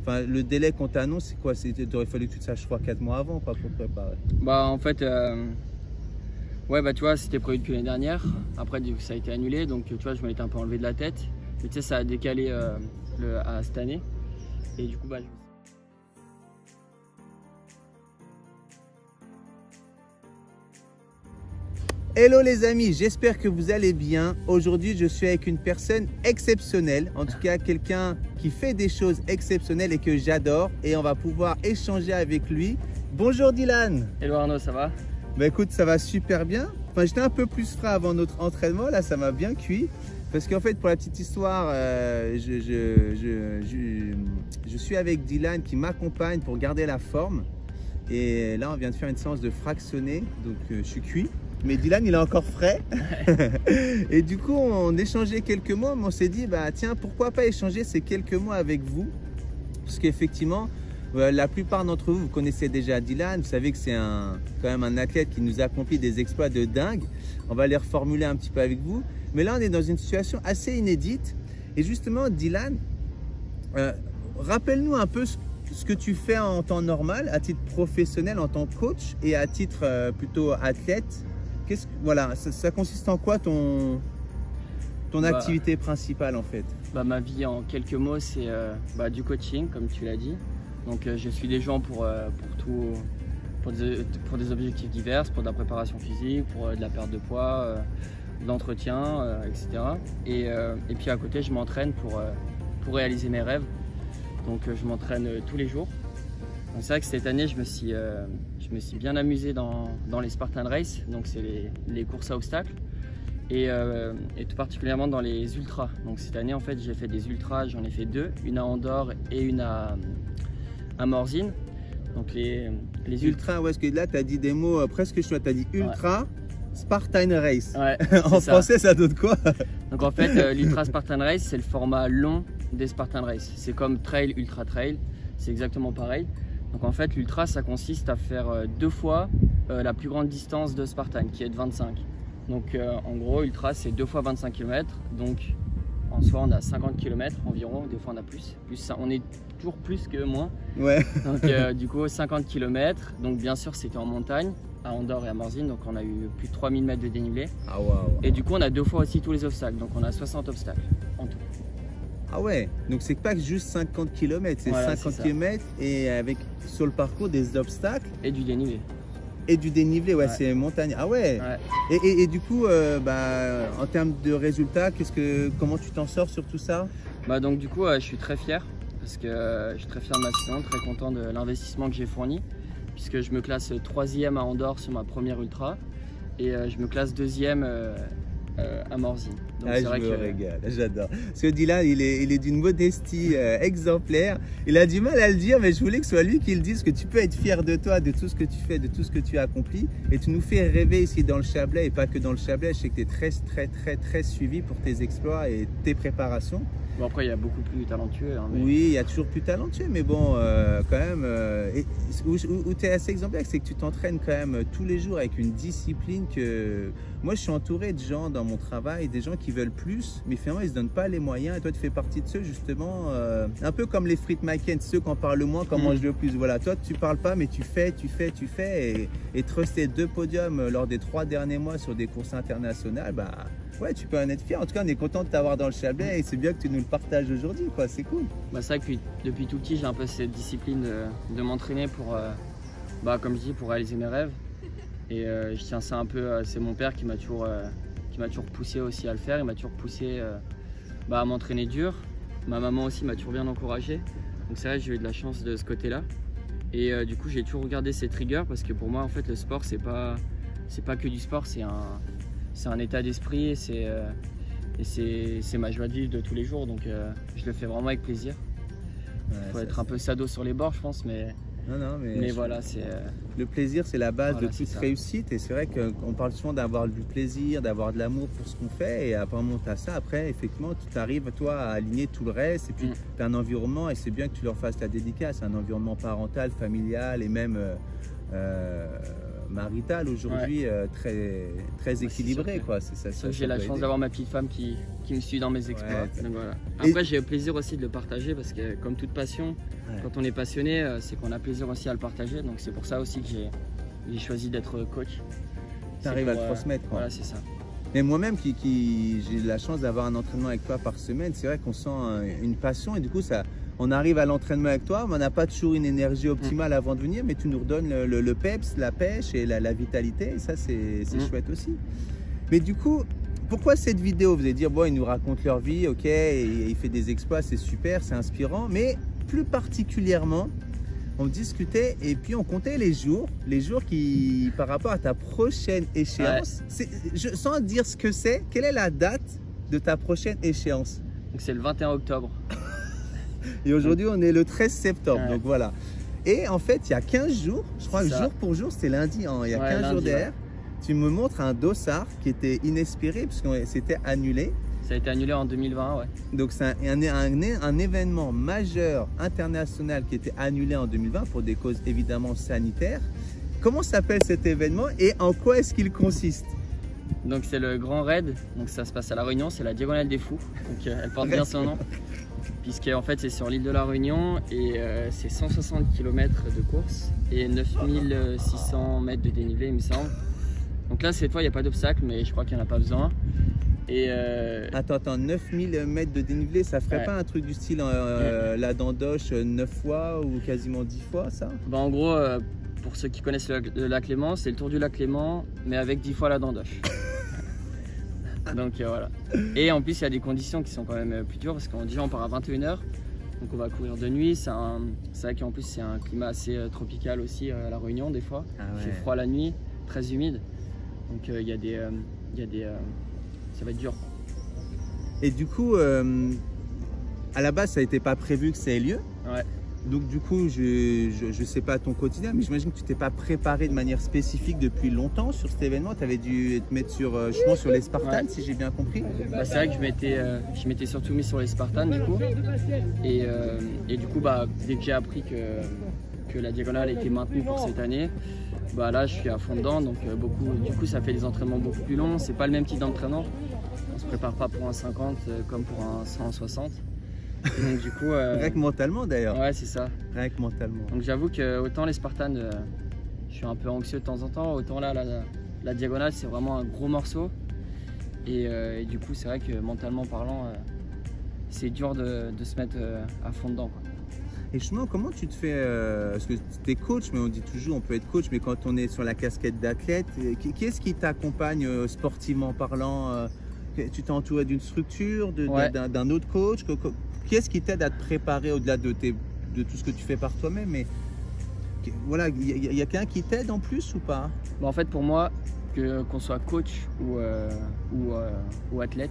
Enfin, le délai qu'on t'annonce, c'est quoi? Il aurait fallu que tu te saches, je crois, 4 mois avant, quoi, pour te préparer. Bah en fait, ouais bah tu vois, c'était prévu depuis l'année dernière. Après ça a été annulé, donc tu vois, je m'en étais un peu enlevé de la tête. Mais tu sais, ça a décalé à cette année. Et du coup, bah... Hello les amis, j'espère que vous allez bien. Aujourd'hui, je suis avec une personne exceptionnelle, en tout cas quelqu'un qui fait des choses exceptionnelles et que j'adore. Et on va pouvoir échanger avec lui. Bonjour Dylan. Hello Arnaud, ça va? Bah écoute, ça va super bien. Enfin, j'étais un peu plus frais avant notre entraînement, là ça m'a bien cuit. Parce qu'en fait, pour la petite histoire, je suis avec Dylan qui m'accompagne pour garder la forme. Et là, on vient de faire une séance de fractionné, donc je suis cuit. Mais Dylan, il est encore frais. Et du coup, on échangeait quelques mots, mais on s'est dit, bah tiens, pourquoi pas échanger ces quelques mots avec vous? Parce qu'effectivement, la plupart d'entre vous, vous connaissez déjà Dylan. Vous savez que c'est quand même un athlète qui nous accomplit des exploits de dingue. On va les reformuler un petit peu avec vous. Mais là, on est dans une situation assez inédite. Et justement, Dylan, rappelle-nous un peu ce que tu fais en temps normal, à titre professionnel, en tant que coach, et à titre plutôt athlète. Voilà, ça consiste en quoi ton activité principale en fait? Bah, ma vie en quelques mots, c'est du coaching, comme tu l'as dit. Donc je suis des gens pour des objectifs divers, pour de la préparation physique, pour de la perte de poids, de l'entretien, etc. Et puis à côté, je m'entraîne pour réaliser mes rêves. Donc je m'entraîne tous les jours. C'est vrai que cette année, je me suis bien amusé dans les Spartan Race, donc c'est les courses à obstacles, et tout particulièrement dans les ultras. Donc cette année, en fait, j'ai fait des ultras, j'en ai fait 2, une à Andorre et une à Morzine. Donc les ultras, ouais, parce que là, tu as dit des mots presque chouettes, tu as dit ultra, ouais. Spartan Race. Ouais, en français, ça donne quoi? Donc en fait, l'ultra Spartan Race, c'est le format long des Spartan Race. C'est comme trail, ultra trail, c'est exactement pareil. Donc en fait, l'ultra, ça consiste à faire 2 fois la plus grande distance de Spartan, qui est de 25. Donc en gros, ultra, c'est 2 fois 25 km. Donc en soi, on a 50 km environ. Des fois, on a plus ça, on est toujours plus que moins. Ouais. Donc du coup, 50 km. Donc bien sûr, c'était en montagne, à Andorre et à Morzine. Donc on a eu plus de 3000 mètres de dénivelé. Ah, wow. Et du coup, on a 2 fois aussi tous les obstacles. Donc on a 60 obstacles en tout. Ah ouais, donc c'est pas juste 50 km, c'est voilà, 50 km et avec sur le parcours des obstacles. Et du dénivelé. Et du dénivelé, ouais. C'est montagne. Ah ouais, ouais. Et du coup, en termes de résultats, comment tu t'en sors sur tout ça? Donc du coup, je suis très fier parce que je suis très fier de ma saison, très content de l'investissement que j'ai fourni, puisque je me classe 3e à Andorre sur ma première ultra et je me classe 2e à Morzine. Donc je me régale, j'adore. Parce que Dylan, il est d'une modestie exemplaire. Il a du mal à le dire, mais je voulais que ce soit lui qui le dise, que tu peux être fier de toi, de tout ce que tu fais, de tout ce que tu as accompli. Et tu nous fais rêver ici dans le Chablais, et pas que dans le Chablais. Je sais que tu es très suivi pour tes exploits et tes préparations. Bon, après, il y a beaucoup plus talentueux. Hein, mais... Oui, il y a toujours plus talentueux, mais bon, quand même, où tu es assez exemplaire, c'est que tu t'entraînes quand même tous les jours avec une discipline que... Moi, je suis entouré de gens dans mon travail, des gens qui veulent plus, mais finalement, ils ne se donnent pas les moyens. Et toi, tu fais partie de ceux, justement, un peu comme les frites McCain, ceux qui en parlent le moins, qui en mangent le plus. Voilà, toi, tu parles pas, mais tu fais. Et truster 2 podiums lors des 3 derniers mois sur des courses internationales, bah... Ouais, tu peux en être fier. En tout cas, on est content de t'avoir dans le Chablais et c'est bien que tu nous le partages aujourd'hui, quoi. C'est cool. C'est vrai que depuis tout petit, j'ai un peu cette discipline de m'entraîner pour, comme je dis, pour réaliser mes rêves. Et je tiens ça un peu. C'est mon père qui m'a toujours poussé aussi à le faire. Il m'a toujours poussé à m'entraîner dur. Ma maman aussi m'a toujours bien encouragé. Donc c'est vrai, j'ai eu de la chance de ce côté-là. Et du coup, j'ai toujours regardé ces triggers parce que pour moi, en fait, le sport, c'est pas que du sport, c'est un état d'esprit, c'est ma joie de vivre de tous les jours, donc je le fais vraiment avec plaisir. Il faut être un peu sado sur les bords, je pense, mais voilà, c'est... Le plaisir, c'est la base de toute réussite, et c'est vrai qu'on parle souvent d'avoir du plaisir, d'avoir de l'amour pour ce qu'on fait, et après on monte à ça, après effectivement, tu arrives toi à aligner tout le reste, et puis tu as un environnement, et c'est bien que tu leur fasses ta dédicace, un environnement parental, familial, et même marital aujourd'hui très équilibré, quoi. C'est ça. J'ai la chance d'avoir ma petite femme qui me suit dans mes exploits. Ouais, donc, voilà. Après, j'ai le plaisir aussi de le partager parce que, comme toute passion, quand on est passionné, c'est qu'on a plaisir aussi à le partager. Donc c'est pour ça aussi que j'ai choisi d'être coach. Tu arrives à le transmettre, quoi. Voilà, c'est ça. Mais moi-même, j'ai la chance d'avoir un entraînement avec toi par semaine, c'est vrai qu'on sent une passion et du coup, on arrive à l'entraînement avec toi, mais on n'a pas toujours une énergie optimale avant de venir, mais tu nous redonnes le peps, la pêche et la vitalité, et ça, c'est chouette aussi. Mais du coup, pourquoi cette vidéo? Vous allez dire, bon, ils nous racontent leur vie, ok, et il fait des exploits, c'est super, c'est inspirant, mais plus particulièrement, on discutait et puis on comptait les jours qui, par rapport à ta prochaine échéance, sans dire ce que c'est, quelle est la date de ta prochaine échéance? Donc c'est le 21 octobre. Et aujourd'hui, on est le 13 septembre, donc voilà. Et en fait, il y a 15 jours, je crois que jour pour jour, c'était lundi, hein, il y a 15 jours derrière, tu me montres un dossard qui était inespéré puisque c'était annulé. Ça a été annulé en 2020, ouais. Donc c'est un événement majeur international qui était annulé en 2020 pour des causes évidemment sanitaires. Comment s'appelle cet événement et en quoi est-ce qu'il consiste? Donc c'est le Grand Raid, donc ça se passe à La Réunion, c'est la Diagonale des Fous, donc elle porte bien son nom. Puisque en fait c'est sur l'île de La Réunion et c'est 160 km de course et 9600 mètres de dénivelé il me semble. Donc là cette fois il n'y a pas d'obstacle mais je crois qu'il n'y en a pas besoin. Et Attends, 9000 mètres de dénivelé, ça ferait pas un truc du style la Dandoche 9 fois ou quasiment 10 fois ça? Bah en gros, pour ceux qui connaissent le lac Léman, c'est le tour du lac Léman mais avec 10 fois la Dandoche. Donc voilà. Et en plus il y a des conditions qui sont quand même plus dures parce qu'on dit on part à 21 h, donc on va courir de nuit. C'est vrai qu'en plus c'est un climat assez tropical aussi à La Réunion des fois. Il fait froid la nuit, très humide. Donc il y a des ça va être dur. Et du coup, à la base, ça n'était pas prévu que ça ait lieu. Ouais. Donc du coup, je sais pas ton quotidien, mais j'imagine que tu t'es pas préparé de manière spécifique depuis longtemps sur cet événement. Tu avais dû te mettre sur les Spartans, si j'ai bien compris. Bah, c'est vrai que je m'étais surtout mis sur les Spartans du coup. Et du coup, bah, dès que j'ai appris que la diagonale était maintenue pour cette année, bah là je suis à fond dedans. Donc du coup ça fait des entraînements beaucoup plus longs. C'est pas le même type d'entraînement. On se prépare pas pour un 50 comme pour un 160. Donc du coup, rien que mentalement d'ailleurs. Ouais, c'est ça. Rien que mentalement. Donc j'avoue que autant les Spartans, je suis un peu anxieux de temps en temps, autant là la diagonale c'est vraiment un gros morceau. Et du coup c'est vrai que mentalement parlant, c'est dur de se mettre à fond dedans, quoi. Et justement, comment tu te fais, parce que tu es coach, mais on dit toujours on peut être coach, mais quand on est sur la casquette d'athlète, qui est-ce qui t'accompagne sportivement parlant? Tu t'es entouré d'une structure, d'un autre coach? Qui est-ce qui t'aide à te préparer au-delà de tout ce que tu fais par toi-même? Mais voilà, il y a quelqu'un qui t'aide en plus ou pas? Bon, en fait, pour moi, qu'on soit coach ou athlète,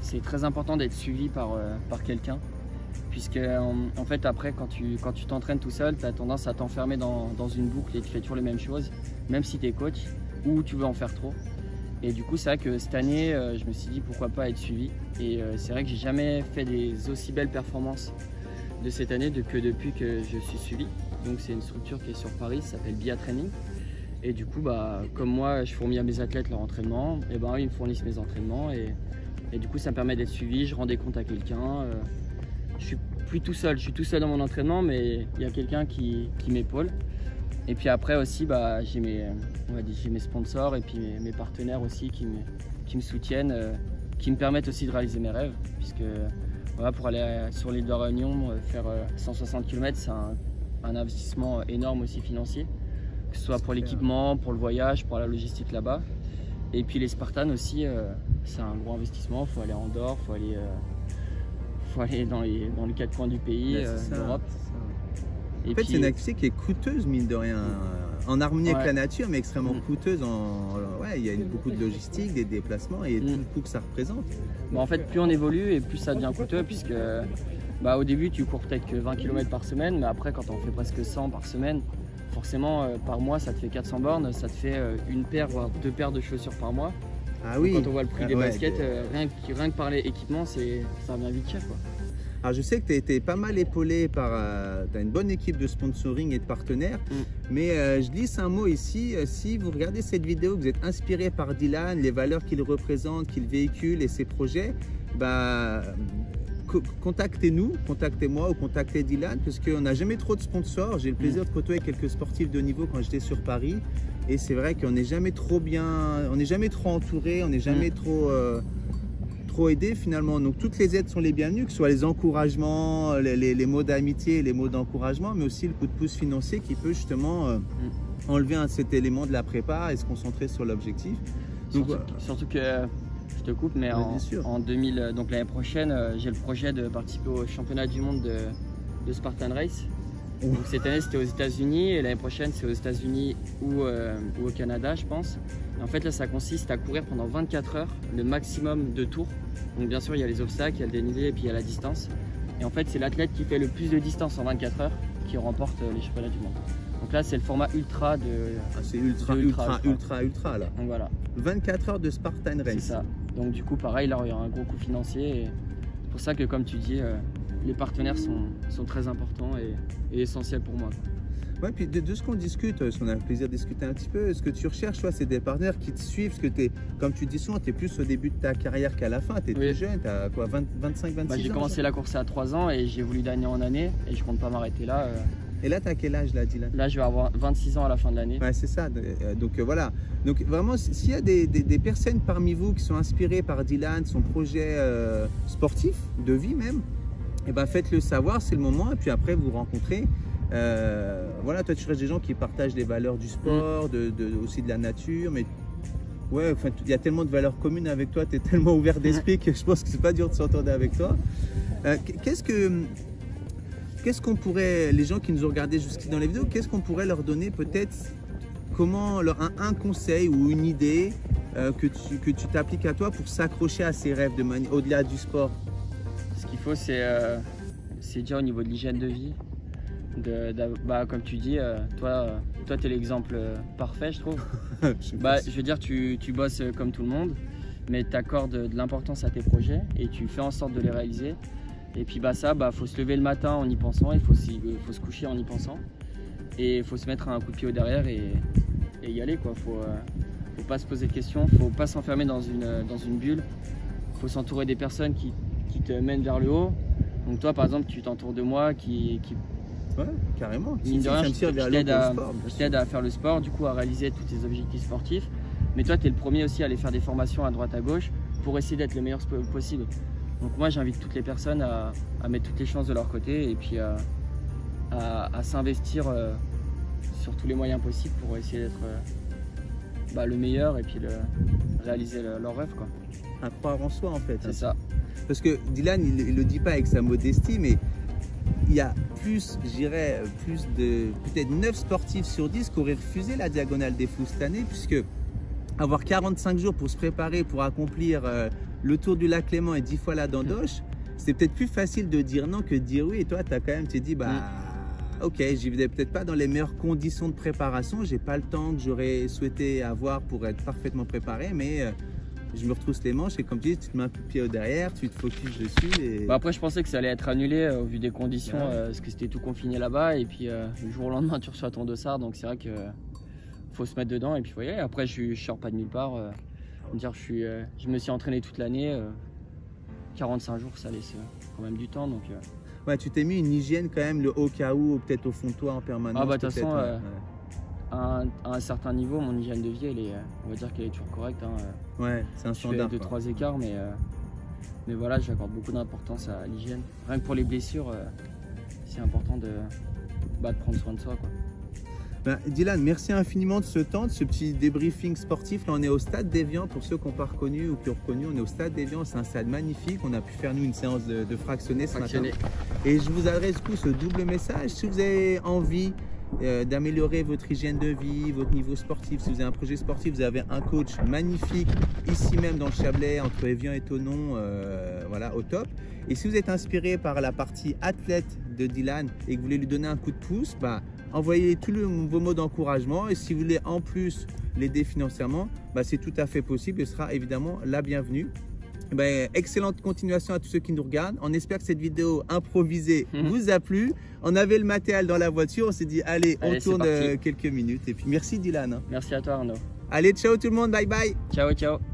c'est très important d'être suivi par quelqu'un. Puisque en fait après quand tu t'entraînes tout seul, tu as tendance à t'enfermer dans une boucle et tu fais toujours les mêmes choses, même si tu es coach ou tu veux en faire trop. Et du coup c'est vrai que cette année je me suis dit pourquoi pas être suivi. Et c'est vrai que j'ai jamais fait des aussi belles performances de cette année depuis que je suis suivi. Donc c'est une structure qui est sur Paris, ça s'appelle BIA Training. Et du coup bah, comme moi je fournis à mes athlètes leur entraînement, et ben ils me fournissent mes entraînements et du coup ça me permet d'être suivi, je rends des comptes à quelqu'un. Je suis plus tout seul, je suis tout seul dans mon entraînement, mais il y a quelqu'un qui m'épaule. Et puis après aussi, bah, j'ai mes sponsors et puis mes partenaires aussi qui me soutiennent, qui me permettent aussi de réaliser mes rêves. Puisque voilà, pour aller sur l'île de la Réunion, faire 160 km, c'est un investissement énorme aussi financier. Que ce soit pour l'équipement, pour le voyage, pour la logistique là-bas. Et puis les Spartans aussi, c'est un gros investissement, il faut aller en Andorre, il faut aller dans les 4 coins du pays, d'Europe. En fait, c'est une activité qui est coûteuse, mine de rien, en harmonie avec la nature, mais extrêmement coûteuse. Il y a beaucoup de logistique, des déplacements et tout le coût que ça représente. Bon, en fait, plus on évolue et plus ça devient coûteux, puisque bah, au début, tu cours peut-être que 20 km par semaine, mais après, quand on fait presque 100 par semaine, forcément, par mois, ça te fait 400 bornes, ça te fait une paire, voire 2 paires de chaussures par mois. Ah oui. Quand on voit le prix des baskets, rien que par les équipements, ça revient vite cher, quoi. Alors, je sais que tu as été pas mal épaulé par... tu as une bonne équipe de sponsoring et de partenaires. Mais je glisse un mot ici. Si vous regardez cette vidéo, vous êtes inspiré par Dylan, les valeurs qu'il représente, qu'il véhicule et ses projets, bah, contactez-nous, contactez-moi ou contactez Dylan, parce qu'on n'a jamais trop de sponsors. J'ai le plaisir de côtoyer quelques sportifs de haut niveau quand j'étais sur Paris. Et c'est vrai qu'on n'est jamais trop bien, on n'est jamais trop entouré, on n'est jamais trop aidé finalement. Donc toutes les aides sont les bienvenues, que ce soit les encouragements, les mots d'amitié, les mots d'encouragement, mais aussi le coup de pouce financier qui peut justement enlever cet élément de la prépa et se concentrer sur l'objectif. Surtout que, je te coupe, mais en 2000, donc l'année prochaine, j'ai le projet de participer au championnat du monde de Spartan Race. Donc cette année c'était aux États-Unis et l'année prochaine c'est aux États-Unis ou au Canada, je pense. Et en fait là ça consiste à courir pendant 24 heures le maximum de tours. Donc bien sûr il y a les obstacles, il y a le dénivelé et puis il y a la distance. Et en fait c'est l'athlète qui fait le plus de distance en 24 heures qui remporte les championnats du monde. Donc là c'est le format ultra de... c'est ultra là. Donc voilà. 24 heures de Spartan Race. C'est ça. Donc du coup pareil là il y aura un gros coup financier. Et c'est pour ça que comme tu dis... les partenaires sont très importants et essentiels pour moi. Ouais, puis de ce qu'on discute, on a le plaisir de discuter un petit peu, ce que tu recherches, c'est des partenaires qui te suivent, parce que comme tu dis souvent, tu es plus au début de ta carrière qu'à la fin, tu es plus jeune, tu as quoi, 25, 26 ans? J'ai commencé la course à 3 ans et j'ai voulu d'année en année et je compte pas m'arrêter là. Et là, tu as quel âge là, Dylan? Là, je vais avoir 26 ans à la fin de l'année. Ouais, c'est ça, donc voilà. Donc vraiment, s'il y a des personnes parmi vous qui sont inspirées par Dylan, son projet sportif, de vie même, et ben faites-le savoir, c'est le moment, et puis après vous rencontrez. Voilà, toi tu cherches des gens qui partagent les valeurs du sport, aussi de la nature, mais ouais, enfin il y a tellement de valeurs communes avec toi, tu es tellement ouvert d'esprit que je pense que c'est pas dur de s'entendre avec toi. Qu'est-ce qu'on pourrait, les gens qui nous ont regardés jusqu'ici dans les vidéos, qu'est-ce qu'on pourrait leur donner peut-être, un conseil ou une idée que tu t'appliques à toi pour s'accrocher à ces rêves au-delà du sport? Ce qu'il faut, c'est déjà au niveau de l'hygiène de vie. Comme tu dis, toi tu es l'exemple parfait, je trouve. Je veux dire, tu bosses comme tout le monde, mais tu accordes de l'importance à tes projets et tu fais en sorte de les réaliser. Et puis faut se lever le matin en y pensant, il faut se coucher en y pensant. Et il faut se mettre un coup de pied au derrière et y aller, quoi. Faut pas se poser de questions, faut pas s'enfermer dans une bulle. Faut s'entourer des personnes qui te mènent vers le haut. Donc toi par exemple tu t'entoures de moi qui ouais, carrément. Je t'aide à faire le sport, du coup à réaliser tous tes objectifs sportifs. Mais toi tu es le premier aussi à aller faire des formations à droite à gauche pour essayer d'être le meilleur possible. Donc moi j'invite toutes les personnes à mettre toutes les chances de leur côté et puis à s'investir sur tous les moyens possibles pour essayer d'être le meilleur et puis réaliser leur rêve, quoi. À croire en soi en fait. C'est ça. Parce que Dylan, il le dit pas avec sa modestie, mais il y a plus, je dirais, peut-être 9 sportifs sur 10 qui auraient refusé la Diagonale des Fous cette année, puisque avoir 45 jours pour se préparer, pour accomplir le tour du lac Léman et 10 fois la Dandoche, c'est peut-être plus facile de dire non que de dire oui. Et toi, tu as quand même, tu t'es dit, ok, j'y vais peut-être pas dans les meilleures conditions de préparation, j'ai pas le temps que j'aurais souhaité avoir pour être parfaitement préparé, mais je me retrousse les manches et comme tu dis, tu te mets un coup de pied au derrière, tu te focuses dessus. Et... après, je pensais que ça allait être annulé au vu des conditions, parce que c'était tout confiné là-bas. Et puis, le jour au lendemain, tu reçois ton dossard. Donc, c'est vrai qu'il faut se mettre dedans. Et puis, vous voyez, après, je sors pas de nulle part. Je me suis entraîné toute l'année. 45 jours, ça laisse quand même du temps. Donc, ouais, tu t'es mis une hygiène quand même, le au cas où, peut-être au fond de toi en permanence. De toute façon, à un certain niveau, mon hygiène de vie, on va dire qu'elle est toujours correcte. Ouais, c'est un standard. Je fais 2-3 écarts, mais voilà, j'accorde beaucoup d'importance à l'hygiène. Rien que pour les blessures, c'est important de prendre soin de soi, quoi. Dylan, merci infiniment de ce temps, de ce petit débriefing sportif. Là, on est au Stade d'Évian. Pour ceux qui n'ont pas reconnu ou qui ont reconnu, on est au Stade d'Évian. C'est un stade magnifique. On a pu faire, nous, une séance de fractionné ce matin. Et je vous adresse du coup ce double message. Si vous avez envie d'améliorer votre hygiène de vie, votre niveau sportif, si vous avez un projet sportif, vous avez un coach magnifique ici même dans le Chablais, entre Évian et Thonon, voilà, au top. Et si vous êtes inspiré par la partie athlète de Dylan et que vous voulez lui donner un coup de pouce, envoyez tous vos mots d'encouragement. Et si vous voulez en plus l'aider financièrement, c'est tout à fait possible et sera évidemment la bienvenue. Ben, excellente continuation à tous ceux qui nous regardent. On espère que cette vidéo improvisée vous a plu. On avait le matériel dans la voiture. On s'est dit, allez on tourne quelques minutes. Et puis merci Dylan. Merci à toi Arnaud. Allez, ciao tout le monde. Bye bye. Ciao, ciao.